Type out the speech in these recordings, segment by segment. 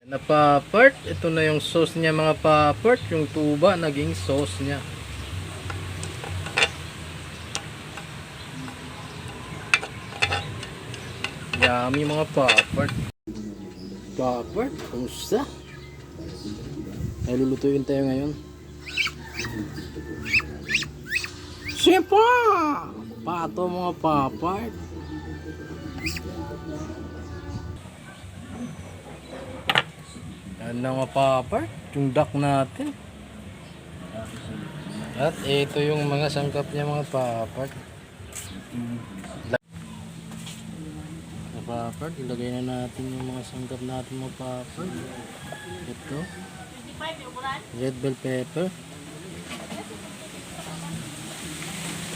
Na papart, ito na yung sauce niya mga papart, yung tuba naging sauce niya. Yummy mga papart. Papart, kumusta? Ay lulutuin tayo ngayon. Sipa! Pato mga papart. Yan na mga papart, yung duck natin. At ito yung mga sangkap niya mga papart. Mga papart, ilagay na natin yung mga sangkap natin mga papart. Ito, red bell pepper.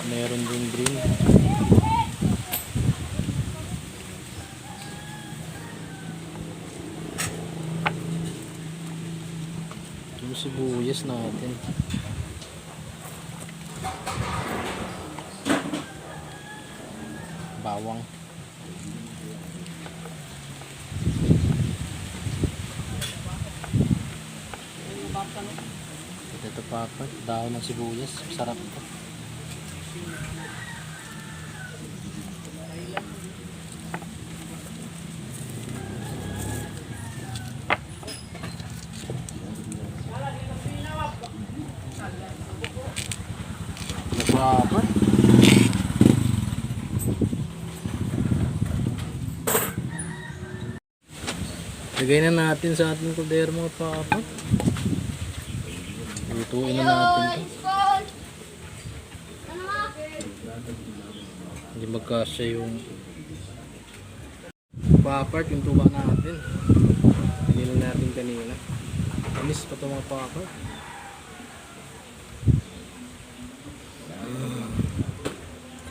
Meron din green. Yung sibuyas natin. Bawang. Ito papat, dahon ng sibuyas, sarap ito. Papat. Lagay na natin sa ating kaldero mga papat. Lutuin na natin ito. Hindi magkasya yung papat, yung tuba natin. Hinilang natin kanina. Amis pa ito mga papat.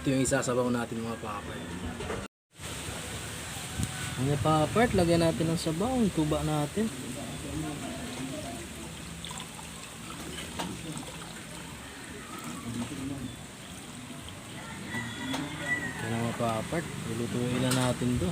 Ito yung isasabaw natin mga papat. Mga papat, lagyan natin ng sabaw, yung tuba natin. Mga papat, lulutuin na natin to.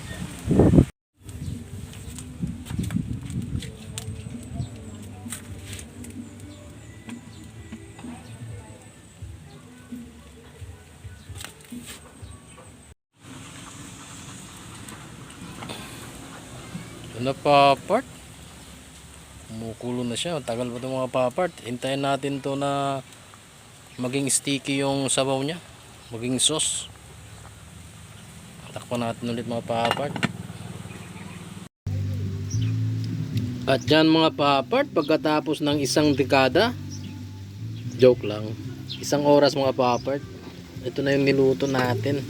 Ano papat? Kumukulo na siya. Tagal pa ito mga papat. Hintayin natin to na maging sticky yung sabaw niya, maging sauce. Takpan natin ulit mga papat. At dyan mga papat, pagkatapos ng isang dekada, joke lang, isang oras mga papat, ito na yung niluto natin.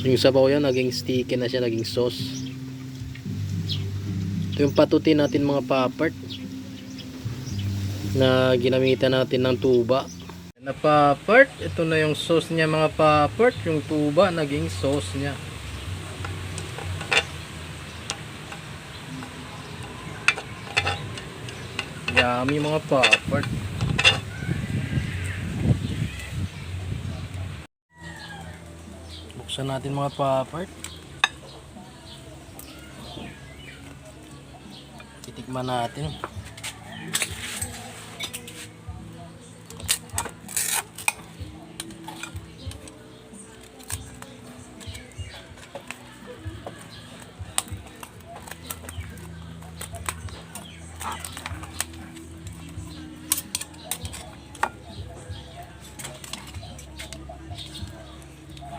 Yung sabaw yan naging sticky na siya, naging sauce. Ito yung patutin natin mga papat na ginamitan natin ng tuba. Na papart, ito na yung sauce niya mga papart, yung tuba naging sauce niya. Yummy mga papart. Buksan natin mga papart. Titikman natin.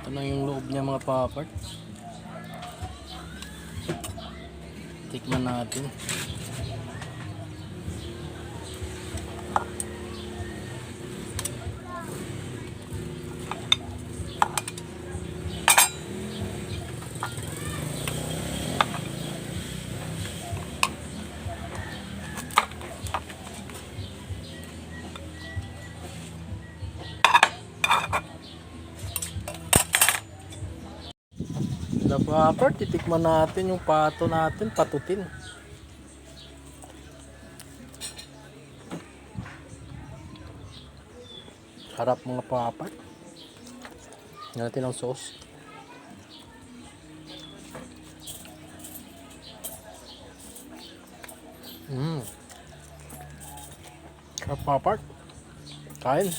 Ito na yung loob niya mga papart. Tikman natin. Napapart, titikman natin yung pato natin, patutin. Harap mga papart. Natin ang sauce. Sarap, papart. Kain.